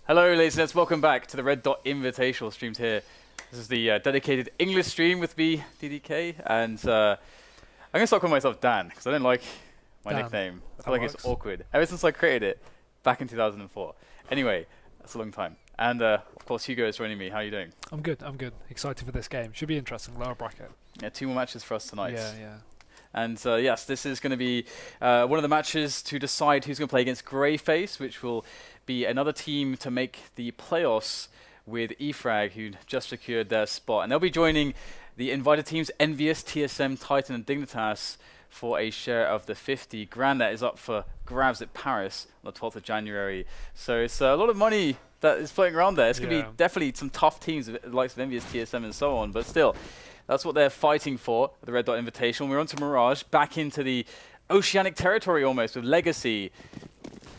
Hello, ladies and gents. Welcome back to the Red Dot Invitational streams here. This is the dedicated English stream with me, DDK, and I'm going to start calling myself Dan, because I don't like my nickname. I feel like it's awkward. Ever since I created it back in 2004. Anyway, that's a long time. And of course, Hugo is joining me. How are you doing? I'm good. Excited for this game. Should be interesting. Lower bracket. Yeah, 2 more matches for us tonight. Yeah. And yes, this is going to be one of the matches to decide who's going to play against Greyface, which will be another team to make the playoffs with E-frag, who just secured their spot. And they'll be joining the invited teams Envious, TSM, Titan, and Dignitas for a share of the 50 grand that is up for grabs at Paris on the 12th of January. So it's a lot of money that is floating around there. It's going to be definitely some tough teams, like Envious, TSM, and so on. But still, that's what they're fighting for at the Red Dot Invitational. We're on to Mirage, back into the oceanic territory almost with Legacy.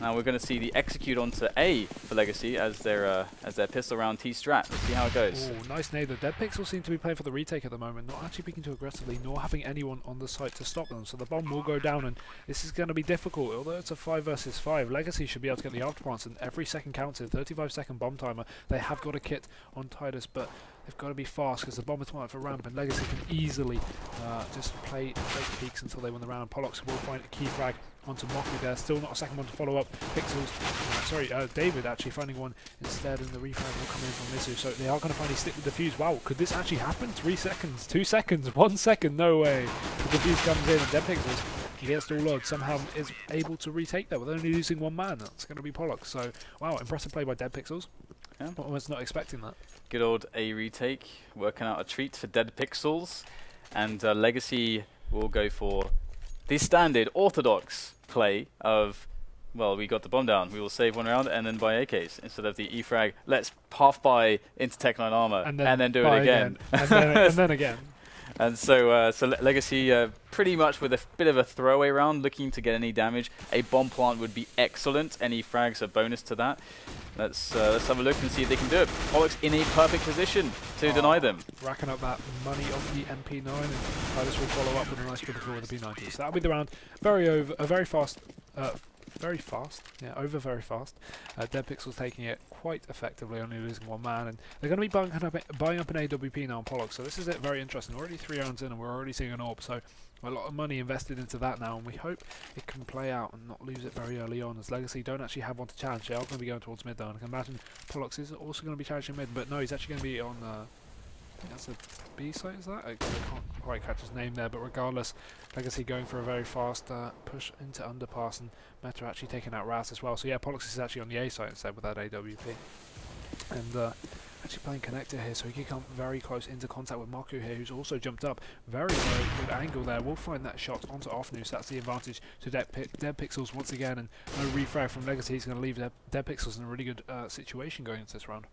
Now we're going to see the execute onto A for Legacy as their pistol round T-strat. Let's see how it goes. Ooh, nice nade. The Deadpixels seem to be playing for the retake at the moment, not actually picking too aggressively, nor having anyone on the site to stop them. So the bomb will go down, and this is going to be difficult. Although it's a 5 versus 5, Legacy should be able to get the afterparts, and every second counted. 35-second bomb timer. They have got a kit on TiduS, but they've got to be fast because the bomb is one for ramp, and Legacy can easily just play fake peaks until they win the round. Polox will find a key frag onto Moku there. Still not a second one to follow up. Pixels, David actually finding one instead, and the refrag will come in from mizu. So they are going to finally stick with the fuse. Wow, could this actually happen? 3 seconds, 2 seconds, 1 second, no way. The fuse comes in, and Deadpixels, against all odds, somehow is able to retake that with only losing 1 man. That's going to be Polox. So, wow, impressive play by Deadpixels. Yeah. I was not expecting that. Good old A retake, working out a treat for Deadpixels. And Legacy will go for the standard orthodox play of, well, we got the bomb down, we will save 1 round and then buy AKs instead of the E-frag. Let's half buy into Tech 9 armor and then do it again. And then again. And so, Legacy pretty much with a bit of a throwaway round, looking to get any damage. A bomb plant would be excellent. Any frags are bonus to that. Let's have a look and see if they can do it. Polox in a perfect position to deny them. Racking up that money off the MP9, and TiduS will follow up with a nice triple kill with the P90. So that'll be the round. Very fast. Very fast. Deadpixels taking it quite effectively, only losing 1 man, and they're going to be buying up an AWP now on Polox. So this is it, very interesting. Already 3 rounds in, and we're already seeing an AWP. So a lot of money invested into that now, and we hope it can play out and not lose it very early on, as Legacy don't actually have one to challenge. They are going to be going towards mid though, and I can imagine Polox is also going to be challenging mid, but no, he's actually going to be on I think that's a B site, is that? I can't quite catch his name there, but regardless, Legacy going for a very fast push into underpass, and Meta actually taking out Raz as well. So yeah, Polox is actually on the A site instead with that AWP. And actually playing connector here, so he can come very close into contact with Moku here, who's also jumped up. Very good angle there. We'll find that shot onto ofnu, so that's the advantage to Deadpixels once again, and no refrag from Legacy. He's going to leave Deadpixels in a really good situation going into this round.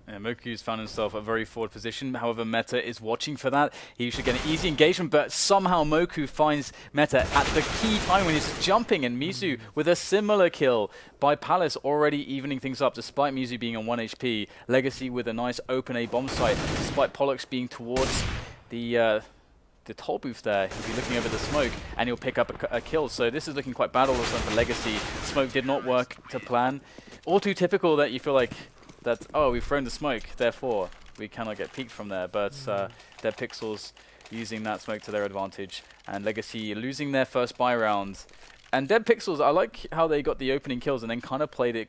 Yeah, Moku's found himself a very forward position. However, Meta is watching for that. He should get an easy engagement, but somehow Moku finds Meta at the key time when he's jumping, and mizu with a similar kill by Palace, already evening things up despite mizu being on 1 HP. Legacy with a nice open A bomb site, despite Polox being towards the toll booth there. He'll be looking over the smoke, and he'll pick up a kill. So this is looking quite bad all of a sudden for Legacy. Smoke did not work to plan. All too typical that you feel like that, oh, we've thrown the smoke, therefore we cannot get peeked from there. But Deadpixels using that smoke to their advantage, and Legacy losing their first buy round. And Deadpixels, I like how they got the opening kills and then kind of played it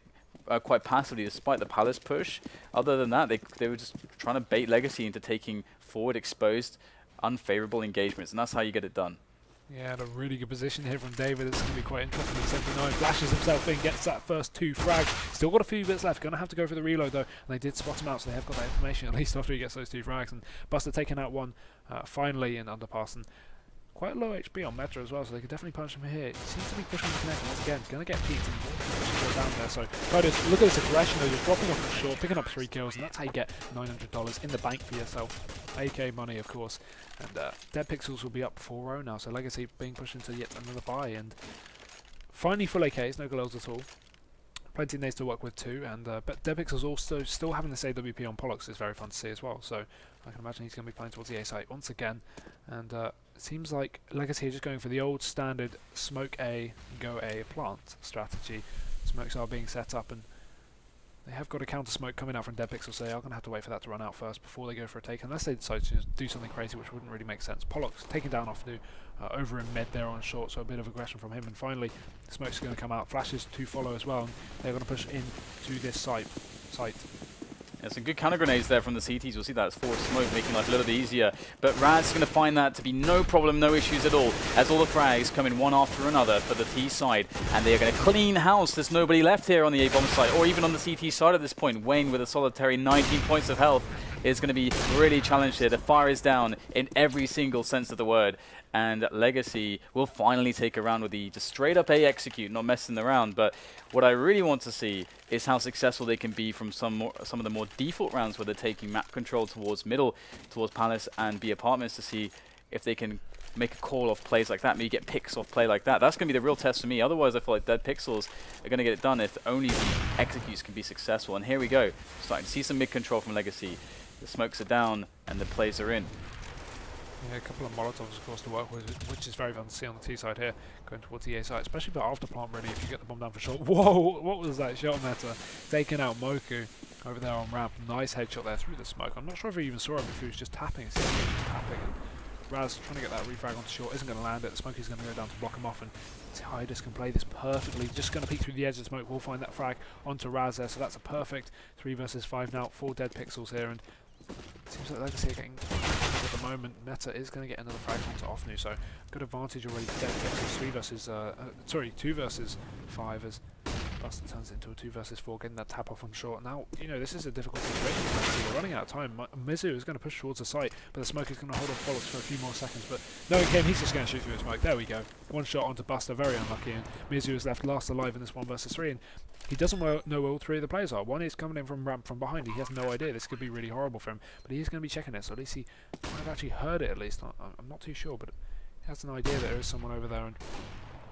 quite passively despite the Palace push. Other than that, they were just trying to bait Legacy into taking forward exposed, unfavorable engagements, and that's how you get it done. Yeah, and a really good position here from David. It's going to be quite interesting. 79 flashes himself in, gets that first 2 frags. Still got a few bits left. Going to have to go for the reload though. And they did spot him out, so they have got that information at least after he gets those 2 frags. And Busta taking out one finally in underpass. And quite low HP on Meta as well, so they could definitely punch him here. He seems to be pushing the connect once again. Going to get peaked and go down there. So TiduS, look at this aggression though, just dropping off from short, picking up 3 kills, and that's how you get $900 in the bank for yourself. AK money, of course. And Deadpixels will be up 4-0 now, so Legacy being pushed into yet another buy. And finally full AKs, no galils at all. Plenty of nades to work with too, and but Deadpixels also still having this AWP on Polox is very fun to see as well. So I can imagine he's going to be playing towards the A site once again. And it seems like Legacy are just going for the old standard smoke A, go A plant strategy. Smokes are being set up, and They have got a counter smoke coming out from Deadpixels, so they are going to have to wait for that to run out first before they go for a take, unless they decide to do something crazy, which wouldn't really make sense. Polox taking down ofnu over in mid there on short, so a bit of aggression from him, and finally smoke's going to come out. Flashes to follow as well, and they're going to push into this site. Yeah, some good counter grenades there from the CTs. We'll see that as forward smoke, making life a little bit easier. But Raz is going to find that to be no problem, no issues at all, as all the frags come in one after another for the T side. And they are going to clean house. There's nobody left here on the A-bomb side, or even on the CT side at this point. Wayne with a solitary 19 points of health is going to be really challenged here. The fire is down in every single sense of the word. And Legacy will finally take a round with the just straight up A execute, not messing around. But what I really want to see is how successful they can be from some of the more default rounds where they're taking map control towards middle, towards Palace and B apartments, to see if they can make a call off plays like that, maybe get picks off play like that. That's going to be the real test for me. Otherwise, I feel like Deadpixels are going to get it done if only the executes can be successful. And here we go. Starting to see some mid control from Legacy. The smokes are down and the plays are in. Yeah, a couple of Molotovs, of course, to work with, which is very fun to see on the T side here, going towards the A side, especially for after plant, really, if you get the bomb down for short. Whoa, what was that shot, Meta? Taking out Moku over there on ramp. Nice headshot there through the smoke. I'm not sure if he even saw him, if he was just tapping. Just tapping. And Raz trying to get that refrag onto short, isn't going to land it. The smoke is going to go down to block him off, and TiduS can play this perfectly. Just going to peek through the edge of the smoke. We'll find that frag onto Raz there, so that's a perfect 3 versus 5 now for Deadpixels here, and seems like Legacy are getting at the moment. Meta is going to get another frag onto ofnu, so good advantage already for Deadpixels. 2 versus 5 as Busta turns into a 2 versus 4, getting that tap off on short. Now, you know, this is a difficult situation. We're running out of time. Mizu is going to push towards the site, but the smoke is going to hold off Polox for a few more seconds. But knowing him, he's just going to shoot through the smoke. There we go. One shot onto Busta, very unlucky, and Mizu is left last alive in this 1 versus 3. And he doesn't know where all 3 of the players are. One is coming in from ramp from behind. He has no idea. This could be really horrible for him, but he is going to be checking it. So at least he might have actually heard it. At least I'm not too sure, but he has an idea that there is someone over there. And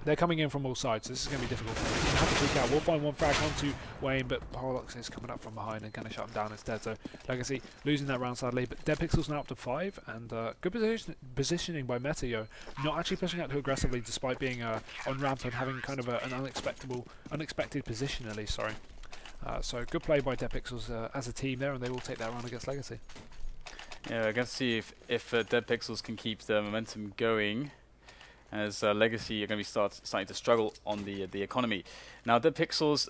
they're coming in from all sides, so this is going to be difficult for him. He's going to have to freak out. We'll find one frag onto Wayne, but Polox is coming up from behind and going to shut him down instead. So Legacy losing that round sadly, but Deadpixels now up to 5, and good positioning by Meta, not actually pushing out too aggressively despite being on ramp and having kind of an unexpected position at least, sorry. So good play by Deadpixels as a team there, and they will take that round against Legacy. Yeah, I guess see if Deadpixels can keep the momentum going, as Legacy are going to be starting to struggle on the economy. Now, Deadpixels,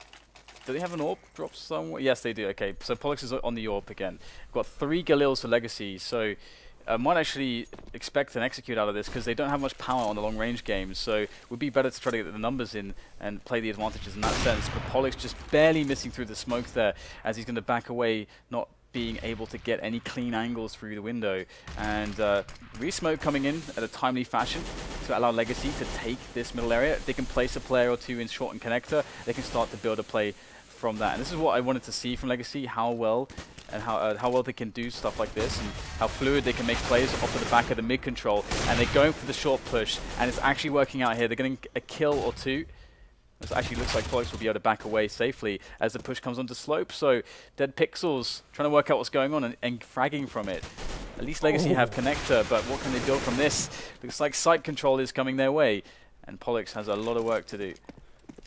do they have an AWP drop somewhere? Yes, they do. Okay, so Polox is on the AWP again. We've got 3 Galils for Legacy, so might actually expect an execute out of this because they don't have much power on the long-range games, so it would be better to try to get the numbers in and play the advantages in that sense. But Polox just barely missing through the smoke there, as he's going to back away, not being able to get any clean angles through the window. And re-smoke coming in at a timely fashion to allow Legacy to take this middle area. If they can place a player or 2 in short and connector, they can start to build a play from that. And this is what I wanted to see from Legacy, how well they can do stuff like this, and how fluid they can make plays off of the back of the mid control. And they're going for the short push, and it's actually working out here. They're getting a kill or 2. It actually looks like Polox will be able to back away safely as the push comes onto slope. So Deadpixels trying to work out what's going on and fragging from it. At least Legacy have connector, but what can they build from this? Looks like site control is coming their way, and Polox has a lot of work to do.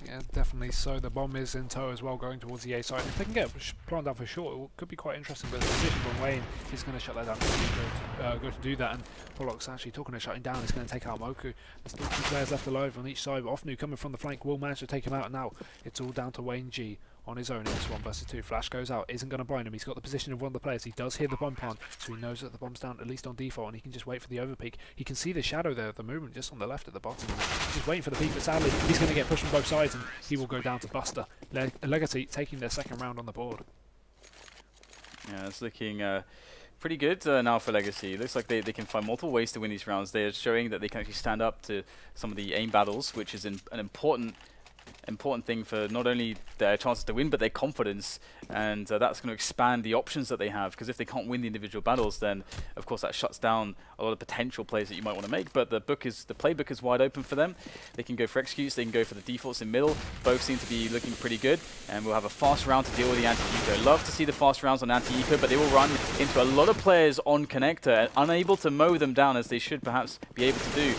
Yeah, definitely so. The bomb is in tow as well, going towards the A side. If they can get planted down for short, it could be quite interesting, but the position from Wayne is going to shut that down. Go to do that, and Polox actually talking to shutting down is going to take out Moku. There's still 2 players left alive on each side. ofnu coming from the flank will manage to take him out, and now it's all down to waneG on his own in this 1 versus 2. Flash goes out, isn't going to blind him. He's got the position of one of the players. He does hear the bomb plant, so he knows that the bomb's down at least on default, and he can just wait for the overpeak. He can see the shadow there, the movement just on the left at the bottom. He's just waiting for the peak, but sadly he's going to get pushed from both sides, and he will go down to Busta. Legacy taking their 2nd round on the board. Yeah, it's looking pretty good now for Legacy. It looks like they can find multiple ways to win these rounds. They are showing that they can actually stand up to some of the aim battles, which is an important thing for not only their chances to win, but their confidence, and that's going to expand the options that they have, because if they can't win the individual battles, then of course that shuts down a lot of potential plays that you might want to make. But the playbook is wide open for them. They can go for executes, they can go for the defaults in middle. Both seem to be looking pretty good, and we'll have a fast round to deal with the anti-eco. Love to see the fast rounds on anti-eco, but they will run into a lot of players on connector, and unable to mow them down as they should perhaps be able to do,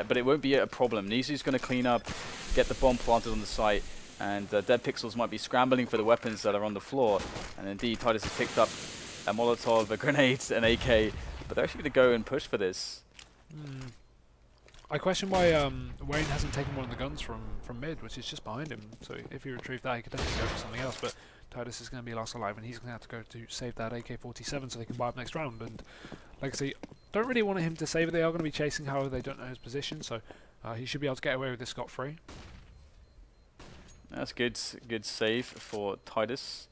but it won't be a problem. Mizu's going to clean up, get the bomb planted on the site, And Deadpixels might be scrambling for the weapons that are on the floor. And indeed, TiduS has picked up a Molotov, a grenade, an AK. But they're actually going to go and push for this. I question why Wayne hasn't taken one of the guns from mid, which is just behind him. So if he retrieved that, he could definitely go for something else. But TiduS is going to be last alive, and he's going to have to go to save that AK-47 so they can buy up next round. And Legacy don't really want him to save it. They are going to be chasing, however, they don't know his position. So he should be able to get away with this scot-free. That's good save for TiduS.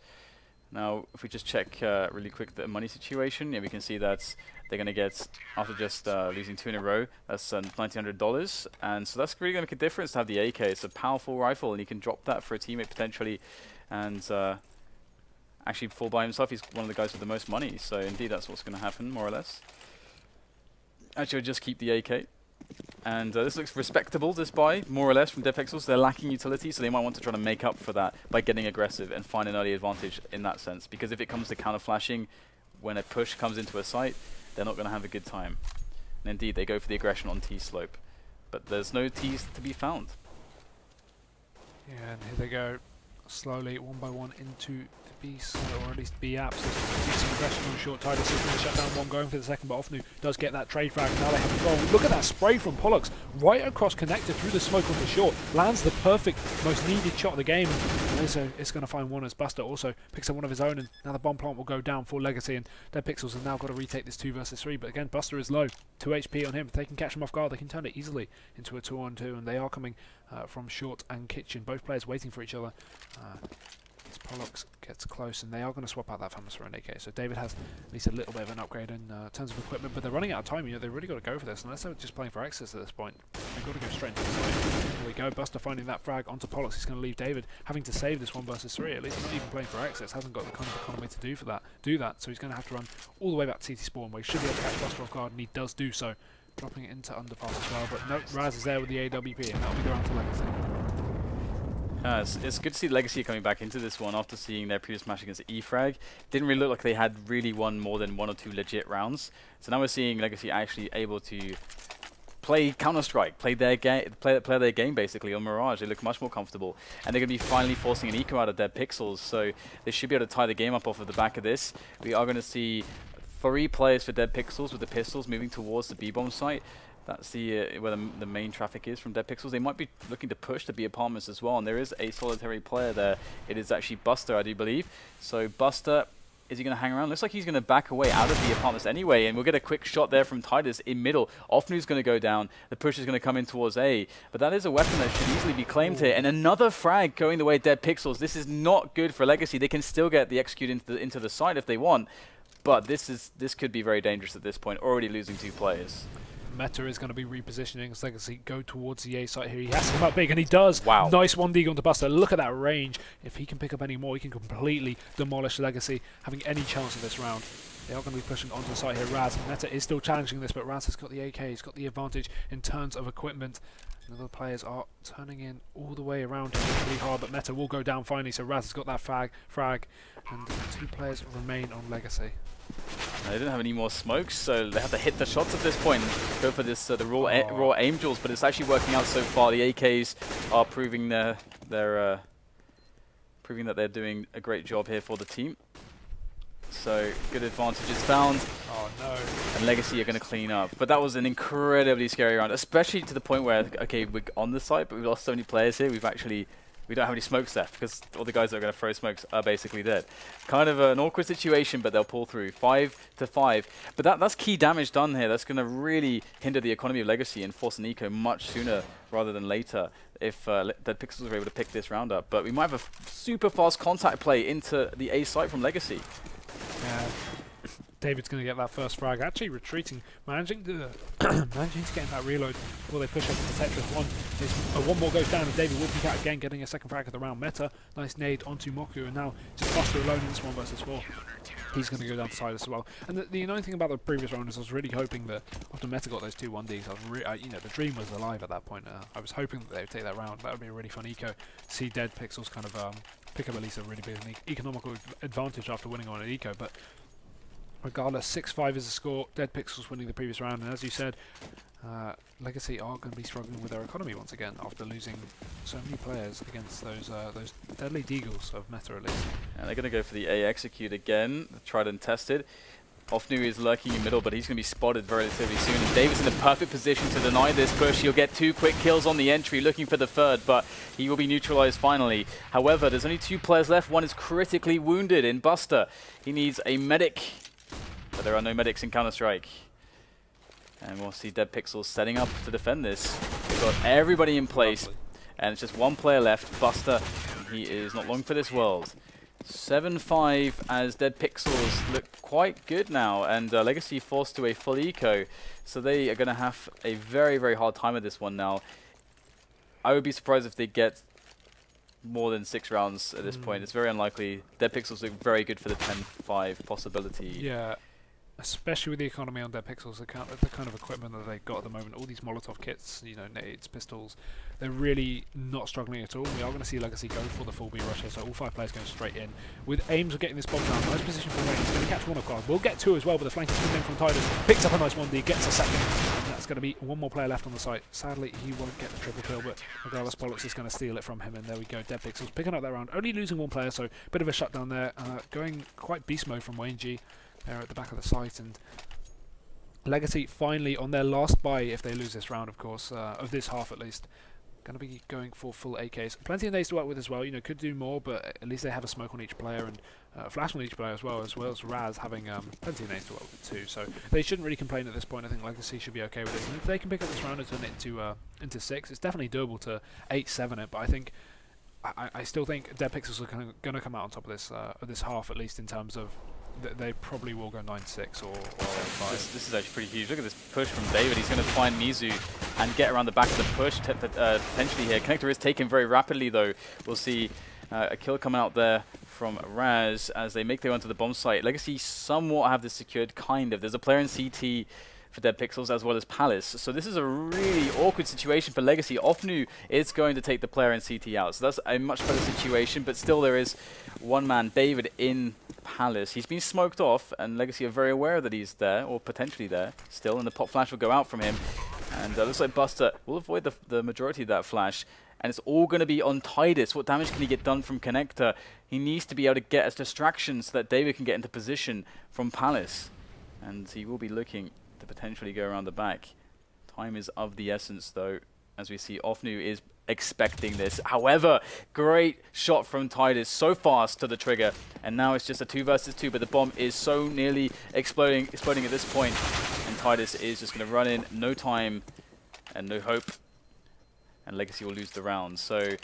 Now, if we just check really quick the money situation, yeah, we can see that they're going to get, after just losing 2 in a row, that's $1,900. And so that's really going to make a difference to have the AK. It's a powerful rifle, and he can drop that for a teammate potentially and actually fall by himself. He's one of the guys with the most money. So indeed, that's what's going to happen, more or less. Actually, we'll just keep the AK. And this looks respectable, this buy, more or less, from Deadpixels. They're lacking utility, so they might want to try to make up for that by getting aggressive and find an early advantage in that sense. Because if it comes to counter-flashing, when a push comes into a site, they're not going to have a good time. And indeed, they go for the aggression on T-slope. But there's no Ts to be found. Yeah, and here they go, slowly, one by one, into the Beast, or at least B-apps. There's some aggression on short. TiduS is going to shut down one, going for the second, but ofnu does get that trade frag. Now they have a goal. Look at that spray from Polox, right across connector through the smoke onto short. Lands the perfect, most needed shot of the game. And so it's going to find one as Busta also picks up one of his own, and now the bomb plant will go down for Legacy, and Deadpixels have now got to retake this 2 versus 3. But again, Busta is low, 2 HP on him. If they can catch him off guard, they can turn it easily into a 2-on-2, and they are coming from short and kitchen. Both players waiting for each other. As Polox gets close, and they are going to swap out that famous for an AK. So David has at least a little bit of an upgrade in terms of equipment, but they're running out of time. You know, they've really got to go for this, unless they're just playing for access at this point. They've got to go straight into the site. Here we go, Busta finding that frag onto Polox. He's going to leave David having to save this 1 versus 3. At least not even playing for access, hasn't got the kind of economy to do that. So he's going to have to run all the way back to CT spawn, where he should be able to catch Busta off guard, and he does do so, dropping it into underpass as well. But nope, Raz is there with the AWP, and that'll be the round to Legacy. It's good to see Legacy coming back into this one after seeing their previous match against E-frag. Didn't really look like they had really won more than 1 or 2 legit rounds. So now we're seeing Legacy actually able to play Counter-Strike, play their game basically on Mirage. They look much more comfortable, and they're going to be finally forcing an eco out of Deadpixels. So they should be able to tie the game up off of the back of this. We are going to see 3 players for Deadpixels with the pistols moving towards the B-bomb site. That's the where the main traffic is from Deadpixels. They might be looking to push the B apartments as well, and there is a solitary player there. It is actually Busta, I do believe. So Busta, is he going to hang around? Looks like he's going to back away out of the apartments anyway, and we'll get a quick shot there from TiduS in middle. ofnu's going to go down. The push is going to come in towards A, but that is a weapon that should easily be claimed here. And another frag going the way of Deadpixels. This is not good for Legacy. They can still get the execute into the site if they want, but this could be very dangerous at this point. Already losing 2 players. Meta is going to be repositioning as Legacy go towards the A site here. He has to come out big, and he does. Wow. Nice 1D onto Busta. Look at that range. If he can pick up any more, he can completely demolish Legacy, having any chance of this round. They are going to be pushing onto the site here. Raz, Meta is still challenging this, but Raz has got the AK. He's got the advantage in terms of equipment. And the other players are turning in all the way around him pretty hard, but Meta will go down finally, so Raz has got that frag, and 2 players remain on Legacy. They didn't have any more smokes, so they have to hit the shots at this point and go for this the raw aim duels, but it's actually working out so far. The AKs are proving proving that they're doing a great job here for the team. So good advantages found. Oh no. And Legacy are going to clean up. But that was an incredibly scary round, especially to the point where, okay, we're on the site, but we've lost so many players here. We don't have any smokes left because all the guys that are going to throw smokes are basically dead. Kind of an awkward situation, but they'll pull through. 5-5. But that's key damage done here. That's going to really hinder the economy of Legacy and force an eco much sooner rather than later if Deadpixels are able to pick this round up. But we might have a super fast contact play into the A site from Legacy. Yeah. David's going to get that first frag, actually retreating, managing to get that reload before they push up into Tetris. One more goes down, and David will pick out again, getting a second frag of the round. Meta, nice nade onto Moku, and now just Busta alone in this 1 versus 4. He's going to go down to side as well. And the annoying thing about the previous round is I was really hoping that after Meta got those 2 1Ds, you know, the dream was alive at that point. I was hoping that they would take that round. That would be a really fun eco. See Deadpixels kind of pick up at least a really big economical advantage after winning on an eco, but Regardless, 6-5 is the score. Deadpixels winning the previous round, and as you said, Legacy are going to be struggling with their economy once again after losing so many players against those deadly deagles of meta at least. And they're going to go for the A execute again, tried and tested. ofnu is lurking in middle, but he's going to be spotted relatively soon. And David's in the perfect position to deny this push. He'll get 2 quick kills on the entry, looking for the third, but he will be neutralized finally. However, there's only 2 players left. One is critically wounded in Busta. He needs a medic, but there are no medics in Counter-Strike. And we'll see Deadpixels setting up to defend this. They've got everybody in place, and it's just 1 player left, Busta. He is not long for this world. 7-5 as Deadpixels look quite good now, and Legacy forced to a full eco, so they are going to have a very, very hard time at this one now. I would be surprised if they get more than 6 rounds at this point. It's very unlikely. Deadpixels look very good for the 10-5 possibility. Yeah. Especially with the economy on Deadpixels, the kind of equipment that they've got at the moment, all these Molotov kits, you know, nades, pistols, they're really not struggling at all. We are going to see Legacy go for the full B rush here, so all 5 players going straight in. With aims of getting this bomb down, nice position for Wayne. He's going to catch 1 of guard. We'll get 2 as well, but the flank is coming in from TiduS. Picks up a nice 1D, gets a second, and that's going to be 1 more player left on the site. Sadly, he won't get the triple kill, but regardless, Polox is going to steal it from him, and there we go. Deadpixels picking up that round, only losing 1 player, so bit of a shutdown there. Going quite beast mode from waneG there at the back of the site, and Legacy finally on their last buy, if they lose this round, of course, of this half at least, going to be going for full AKs. Plenty of nades to work with as well. You know, could do more, but at least they have a smoke on each player and a flash on each player as well as Raz having plenty of nades to work with too. So they shouldn't really complain at this point. I think Legacy should be okay with it. And if they can pick up this round and turn it into 6, it's definitely doable to 8-7 it. But I think I still think Deadpixels are going to come out on top of this half, at least in terms of they probably will go 9-6 or 5. This is actually pretty huge. Look at this push from David. He's going to find mizu and get around the back of the push potentially here. Connector is taken very rapidly though. We'll see a kill coming out there from Raz as they make their way onto the bomb site. Legacy somewhat have this secured, kind of. There's a player in CT for Deadpixels as well as Palace. So this is a really awkward situation for Legacy. ofnu is going to take the player in CT out. So that's a much better situation, but still there is 1 man, David, in Palace. He's been smoked off, and Legacy are very aware that he's there, or potentially there still, and the pop flash will go out from him. And looks like Busta will avoid the majority of that flash. And it's all going to be on TiduS. What damage can he get done from Connector? He needs to be able to get a distraction so that David can get into position from Palace. And he will be looking to potentially go around the back. Time is of the essence though, as we see ofnu is expecting this. However, great shot from TiduS, so fast to the trigger, and now it's just a 2 versus 2, but the bomb is so nearly exploding at this point, and TiduS is just going to run in, no time and no hope, and Legacy will lose the round. So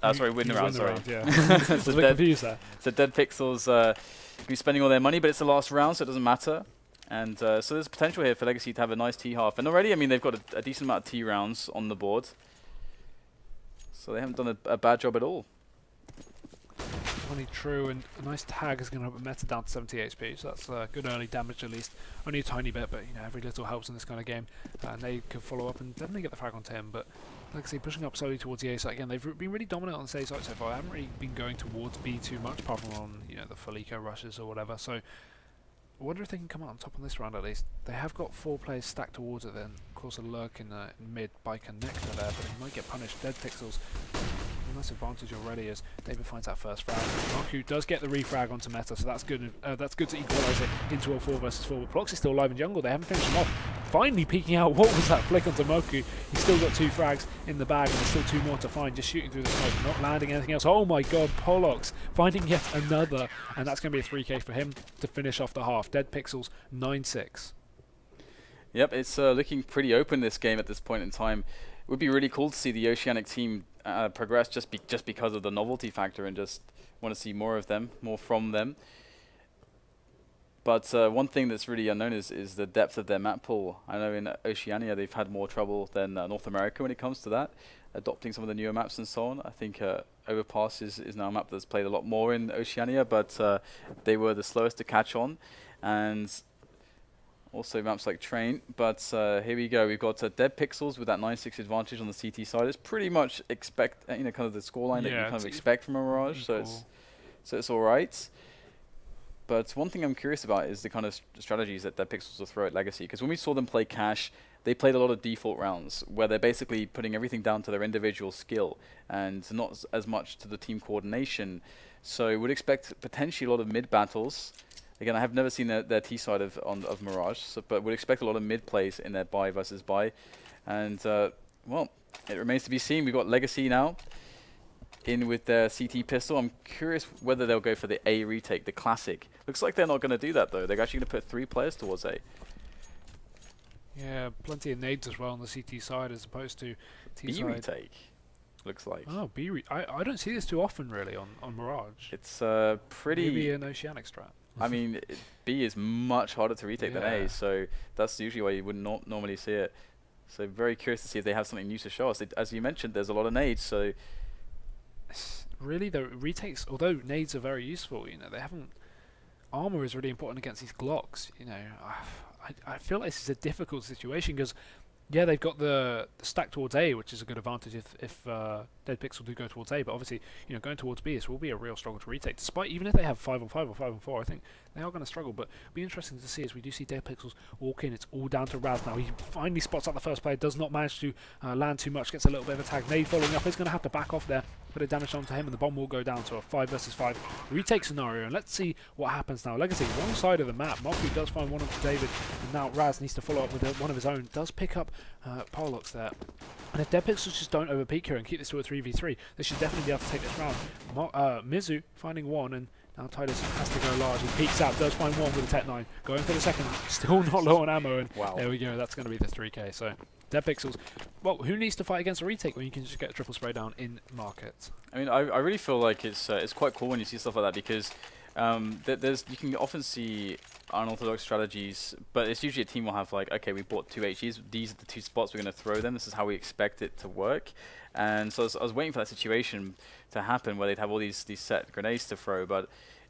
sorry, win the round, sorry. Yeah. I was a bit confused there. So Deadpixels will be spending all their money, but it's the last round, so it doesn't matter. And so there's potential here for Legacy to have a nice T half. And already, I mean, they've got a decent amount of T rounds on the board. So they haven't done a bad job at all. Only true, and a nice tag is going to put Meta down to 70 HP, so that's good early damage at least. Only a tiny bit, but you know, every little helps in this kind of game. And they could follow up and definitely get the frag onto him, but Legacy pushing up slowly towards the A site again. They've been really dominant on the A site so far. They haven't really been going towards B too much, apart from on, you know, the full eco rushes or whatever. So I wonder if they can come out on top on this round at least. They have got 4 players stacked towards it then. Of course, a lurk in mid by Connector there, but he might get punished. Deadpixels, a nice advantage already as David finds that first frag. Moku does get the refrag onto Meta, so that's good. That's good to equalise it into a 4 versus 4. But Polox is still alive in jungle. They haven't finished him off. Finally peeking out. What was that flick onto Moku? He's still got 2 frags in the bag, and there's still 2 more to find. Just shooting through the smoke, not landing anything else. Oh my god, Polox finding yet another, and that's going to be a 3K for him to finish off the half. Deadpixels 9-6. Yep, it's looking pretty open this game at this point in time. It would be really cool to see the Oceanic team progress just because of the novelty factor, and just want to see more of them, more from them. But one thing that's really unknown is the depth of their map pool. I know in Oceania they've had more trouble than North America when it comes to that, adopting some of the newer maps and so on. I think Overpass is now a map that's played a lot more in Oceania, but they were the slowest to catch on. And also maps like Train, but here we go. We've got Deadpixels with that 9-6 advantage on the CT side. It's pretty much kind of the scoreline that you kind of expect from a Mirage. So it's all right. But one thing I'm curious about is the kind of strategies that Deadpixels will throw at Legacy. Because when we saw them play Cash, they played a lot of default rounds where they're basically putting everything down to their individual skill and not as much to the team coordination. So we'd expect potentially a lot of mid battles. Again, I have never seen their T side of Mirage, so, but would expect a lot of mid plays in their buy versus buy. And well, it remains to be seen. We've got Legacy now in with their CT pistol. I'm curious whether they'll go for the A retake, the classic. Looks like they're not going to do that though. They're actually going to put 3 players towards A. Yeah, plenty of nades as well on the CT side as opposed to T B side. retake, looks like. Oh, I don't see this too often really on Mirage. It's pretty... Maybe an Oceanic strat. I mean, B is much harder to retake than A, so that's usually why you would not normally see it. So very curious to see if they have something new to show us. As you mentioned, there's a lot of nades, so... Really, the retakes, although nades are very useful, you know, they haven't... Armor is really important against these Glocks, you know. I feel like this is a difficult situation because, yeah, they've got the stack towards A, which is a good advantage if Deadpixels do go towards A. But obviously, you know, going towards B, this will be a real struggle to retake. Despite even if they have 5 on 5 or 5 on 4, I think they are going to struggle. But it'll be interesting to see as we do see Deadpixels walk in. It's all down to Raz now. He finally spots out the first player, does not manage to land too much, gets a little bit of a tag. Nade following up. He's going to have to back off there. Bit of damage onto him, and the bomb will go down to a 5 versus 5 retake scenario. And let's see what happens now. Legacy, wrong side of the map. Moku does find one onto David, and now Raz needs to follow up with one of his own. Does pick up Polox there. And if Deadpixels just don't overpeak here and keep this to a 3v3, they should definitely be able to take this round. Mizu finding one, and now TiduS has to go large. He peeks out, does find one with a Tech 9. Going for the second, still not low on ammo, and there we go. That's going to be the 3k. So Deadpixels, well, who needs to fight against a retake when you can just get a triple spray down in market? I mean, I really feel like it's quite cool when you see stuff like that because you can often see unorthodox strategies, but it's usually a team will have like, okay, we bought 2 HEs, these are the 2 spots we're going to throw them, this is how we expect it to work. And so I was waiting for that situation to happen where they'd have all these set grenades to throw, but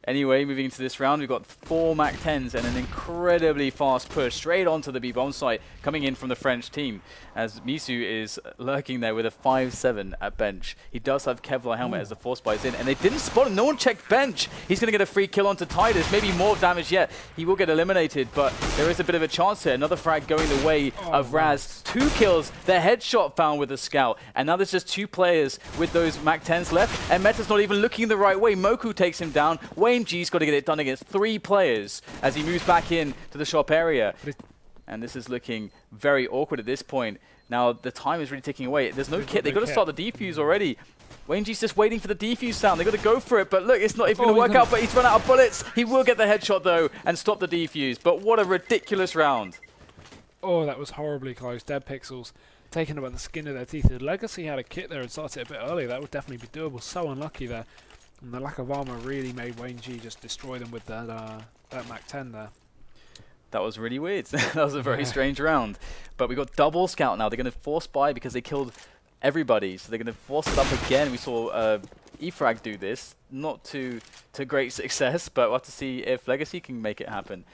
anyway, moving into this round, we've got 4 MAC-10s and an incredibly fast push straight onto the B-bomb site coming in from the French team as Mizu is lurking there with a 5-7 at bench. He does have Kevlar helmet as the force buys in, and they didn't spot him. No one checked bench. He's going to get a free kill onto TiduS, maybe more damage yet. He will get eliminated, but there is a bit of a chance here. Another frag going the way of Raz. 2 kills, the headshot found with the scout, and now there's just 2 players with those MAC-10s left, and Meta's not even looking the right way. Moku takes him down. waneG's got to get it done against 3 players as he moves back in to the shop area. And this is looking very awkward at this point. Now, the time is really ticking away. There's no kit. They've got to start the defuse already. waneG's just waiting for the defuse sound. They've got to go for it. But look, it's not even going to work out. But he's run out of bullets. He will get the headshot, though, and stop the defuse. But what a ridiculous round. Oh, that was horribly close. Deadpixels taking them by the skin of their teeth. If Legacy had a kit there and started a bit earlier, that would definitely be doable. So unlucky there. And the lack of armor really made waneG just destroy them with that MAC-10 there. That was really weird. That was a very strange round. But we got double scout now. They're going to force buy because they killed everybody. So they're going to force it up again. We saw E-frag do this. Not to great success, but we'll have to see if Legacy can make it happen.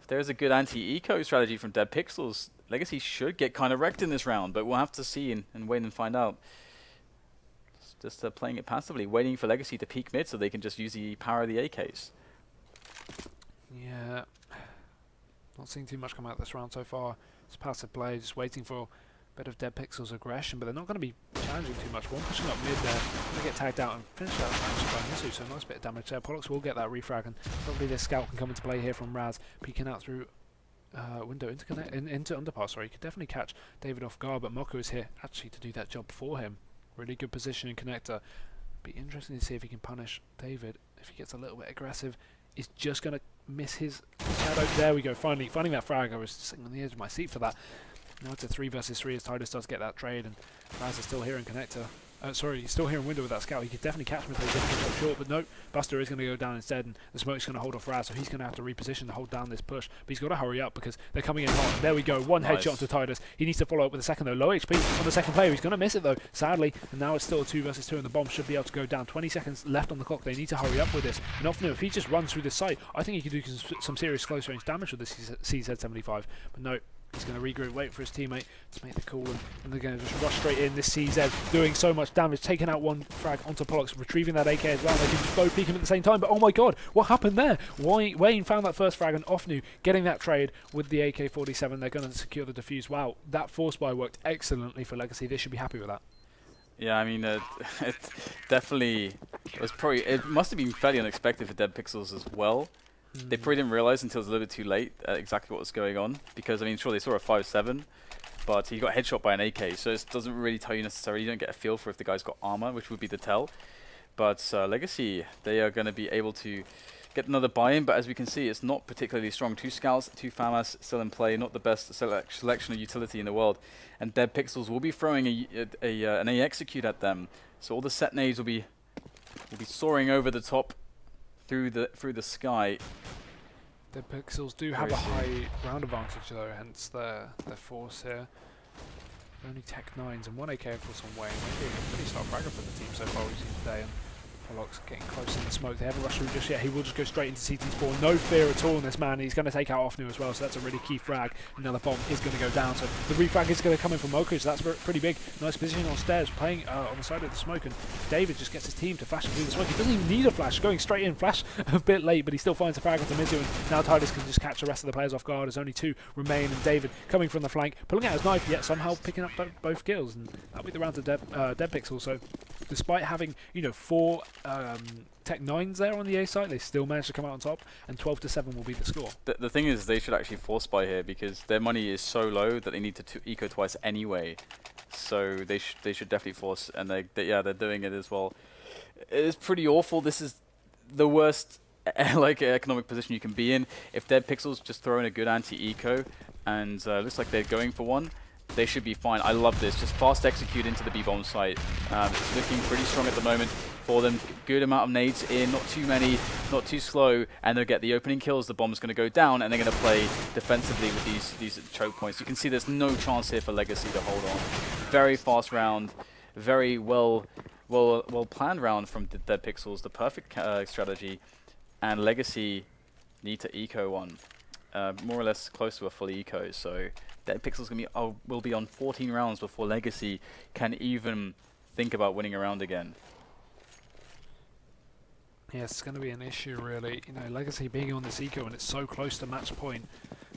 If there is a good anti-eco strategy from Deadpixels, Legacy should get kind of wrecked in this round. But we'll have to see and wait and find out. Just playing it passively, waiting for Legacy to peek mid so they can just use the power of the AKs. Yeah. Not seeing too much come out this round so far. It's passive play, just waiting for a bit of Deadpixels aggression, but they're not going to be challenging too much. One pushing up mid there, going to get tagged out and finish that match by Mizu, so a nice bit of damage there. Polox will get that refrag, and probably this scout can come into play here from Raz, peeking out through window into underpass. Sorry, you could definitely catch David off guard, but Moku is here actually to do that job for him. Really good position in connector. Be interesting to see if he can punish David. If he gets a little bit aggressive, he's just going to miss his shadow. There we go, finally finding that frag. I was sitting on the edge of my seat for that. Now it's a 3 versus 3 as TiduS does get that trade, and Raz is still here in connector. Sorry, he's still here in window with that scout. He could definitely catch him if they get him short, but no, Busta is going to go down instead, and the smoke's going to hold off Raz, so he's going to have to reposition to hold down this push. But he's got to hurry up because they're coming in hot. There we go, one headshot to TiduS. He needs to follow up with a second though. Low HP on the second player. He's going to miss it though, sadly, and now it's still a 2 versus 2, and the bomb should be able to go down. 20 seconds left on the clock. They need to hurry up with this. And ofnu, if he just runs through the site, I think he could do some serious close range damage with this CZ-75. But no. He's going to regroup, wait for his teammate to make the call, and they're going to just rush straight in. This CZ doing so much damage, taking out one frag onto Polox, retrieving that AK as well. They can just both peek him at the same time, but oh my god, what happened there? Wayne found that first frag, and ofnu getting that trade with the AK-47. They're going to secure the defuse. Wow, that force buy worked excellently for Legacy. They should be happy with that. Yeah, I mean, it definitely was probably, it must have been fairly unexpected for Deadpixels as well. They probably didn't realize until it was a little bit too late exactly what was going on, because I mean, sure, they saw a 5-7, but he got headshot by an AK, so it doesn't really tell you necessarily. You don't get a feel for if the guy's got armor, which would be the tell. But Legacy, they are going to be able to get another buy-in, but as we can see, it's not particularly strong. 2 scouts, 2 FAMAS still in play, not the best selection of utility in the world. And Deadpixels will be throwing an A execute at them, so all the set nades will be soaring over the top through the sky. Deadpixels do have a high round advantage though, hence their force here. Only Tech 9s and 1 AK of course on Wayne. Wayne being a pretty star fragger for the team so far we've seen today. And Polox getting close in the smoke. They haven't rushed through just yet. He will just go straight into CT spawn. No fear at all in this man. He's going to take out ofnu as well, so that's a really key frag. Another bomb is going to go down, so the refrag is going to come in from Moku, so that's pretty big. Nice position on stairs, playing on the side of the smoke, and David just gets his team to flash through the smoke. He doesn't even need a flash, going straight in. Flash a bit late, but he still finds a frag onto mizu, and now TiduS can just catch the rest of the players off guard. There's only 2 remain, and David coming from the flank, pulling out his knife, yet somehow picking up both kills, and that'll be the round to Deadpixels. So despite having, you know, 4 Tech 9s there on the A site, they still managed to come out on top, and 12-7 will be the score. The thing is, they should actually force buy here because their money is so low that they need to eco twice anyway. So they should definitely force, and they're doing it as well. It is pretty awful. This is the worst like economic position you can be in. If Deadpixels just throw in a good anti-eco, and looks like they're going for one, they should be fine. I love this. Just fast execute into the B-bomb site. It's looking pretty strong at the moment for them. Good amount of nades in, not too many, not too slow, and they'll get the opening kills. The bomb's going to go down, and they're going to play defensively with these choke points. You can see there's no chance here for Legacy to hold on. Very fast round, very well planned round from Deadpixels. The perfect strategy, and Legacy need to eco one. More or less close to a full eco, so Deadpixels will be on 14 rounds before Legacy can even think about winning a round again. Yes, it's going to be an issue really. You know, Legacy being on this eco and it's so close to match point,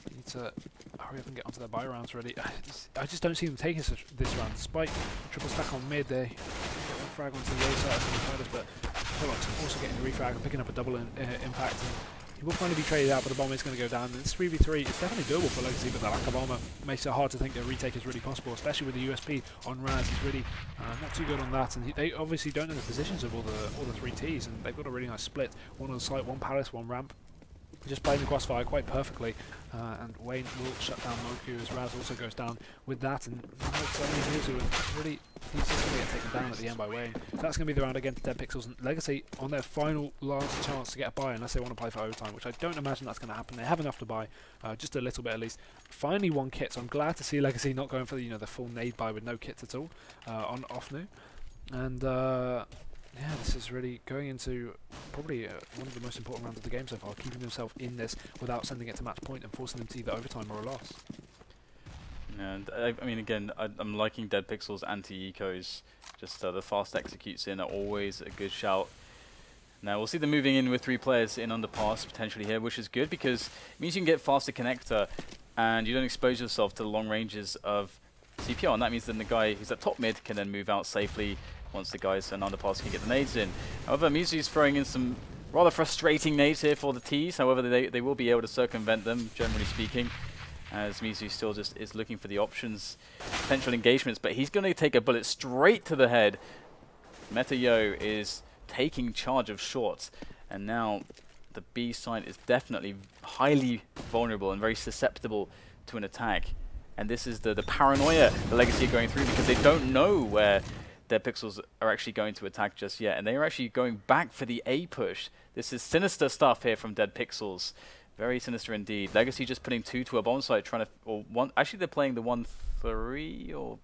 they need to hurry up and get onto their buy rounds ready. I just don't see them taking this round, despite triple stack on mid. They get one frag onto the A side, but Polox also getting the refrag and picking up a double impact. He will finally be traded out, but the bomb is going to go down. And this 3v3 is definitely doable for Legacy, but the lack of armor makes it hard to think that a retake is really possible, especially with the USP on Raz. He's really not too good on that, and they obviously don't know the positions of all the 3 Ts, and they've got a really nice split. One on the site, one palace, one ramp. Just playing the crossfire quite perfectly, and Wayne will shut down Moku as Raz also goes down with that, and mizu, and really he's just going to get taken down at the end by Wayne. So that's going to be the round against Deadpixels, and Legacy on their final last chance to get a buy, unless they want to play for overtime, which I don't imagine that's going to happen. They have enough to buy, just a little bit at least. Finally 1 kit, so I'm glad to see Legacy not going for the full nade buy with no kits at all on ofnu, and yeah, this is really going into probably one of the most important rounds of the game so far, keeping himself in this without sending it to match point and forcing them to either overtime or a loss. And I mean, again, I'm liking Deadpixels anti-ecos. Just the fast executes in are always a good shout. Now we'll see them moving in with 3 players in underpass potentially here, which is good because it means you can get faster connector and you don't expose yourself to the long ranges of CPR, and that means then the guy who's at top mid can then move out safely once the guys in underpass can get the nades in. However, mizu's throwing in some rather frustrating nades here for the Ts. However, they will be able to circumvent them, generally speaking, as mizu still just is looking for the options, potential engagements, but he's going to take a bullet straight to the head. MetaYo is taking charge of shorts, and now the B side is definitely highly vulnerable and very susceptible to an attack. And this is the paranoia the Legacy are going through because they don't know where Deadpixels are actually going to attack just yet, and they are actually going back for the A push. This is sinister stuff here from Deadpixels. Very sinister indeed. Legacy just putting 2 to a bomb site, trying to, or one. Actually, they're playing the 1-3, or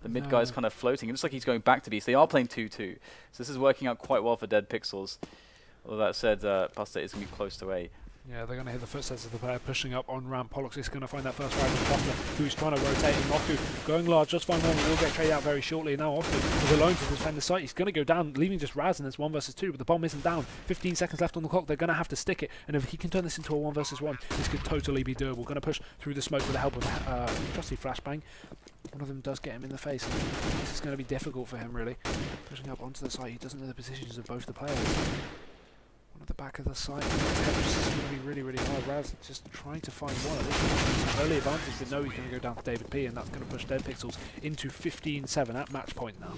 the mid guy's kind of floating. It looks like he's going back to B. So they are playing 2-2. So this is working out quite well for Deadpixels. Although that said, Busta is going to be close to A. Yeah, they're going to hear the footsteps of the player pushing up on ramp. Polox is going to find that first frag with Busta, who's trying to rotate. And Moku going large, just fine one, will get traded out very shortly. And now ofnu is alone to defend the site. He's going to go down, leaving just Raz, and it's 1 versus 2, but the bomb isn't down. 15 seconds left on the clock. They're going to have to stick it. And if he can turn this into a 1 versus 1, this could totally be doable. Going to push through the smoke with the help of Trusty Flashbang. One of them does get him in the face. And this is going to be difficult for him, really. Pushing up onto the site, he doesn't know the positions of both the players. One at the back of the site. This is going to be really, really hard. Raz just trying to find one. Some early advantage, but no, he's going to go down to Davidp, and that's going to push Deadpixels into 15-7 at match point now.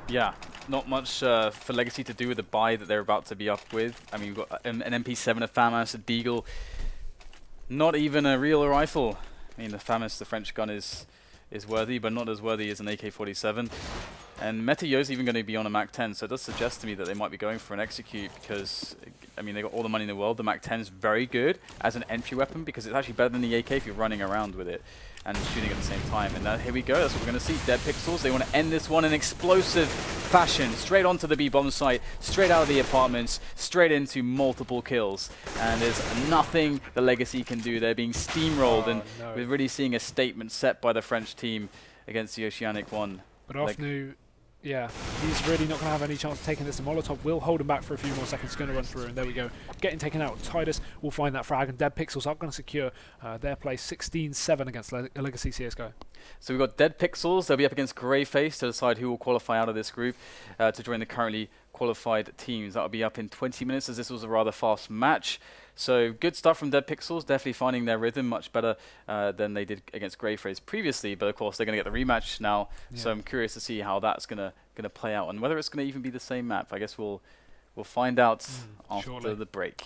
Yeah, not much for Legacy to do with the buy that they're about to be up with. I mean, we've got an MP7, a FAMAS, a Deagle. Not even a real rifle. I mean, the FAMAS, the French gun, is worthy, but not as worthy as an AK-47. And Meta Yo's even going to be on a Mac-10, so it does suggest to me that they might be going for an execute because, I mean, they got all the money in the world. The Mac-10 is very good as an entry weapon because it's actually better than the AK if you're running around with it and shooting at the same time. And here we go, that's what we're going to see. Deadpixels, they want to end this one in explosive fashion. Straight onto the B-bomb site, straight out of the apartments, straight into multiple kills. And there's nothing the Legacy can do. They're being steamrolled, and we're really seeing a statement set by the French team against the Oceanic one. But ofnu, yeah, he's really not going to have any chance of taking this. The Molotov will hold him back for a few more seconds. He's going to run through, and there we go. Getting taken out. TiduS will find that frag, and Deadpixels are going to secure their place 16-7 against Legacy CSGO. So we've got Deadpixels. They'll be up against Greyface to decide who will qualify out of this group to join the currently qualified teams. That'll be up in 20 minutes, as this was a rather fast match. So good stuff from Deadpixels, definitely finding their rhythm much better than they did against Greyface previously. But of course, they're going to get the rematch now. Yeah. So I'm curious to see how that's going to play out and whether it's going to even be the same map. I guess we'll find out after the break.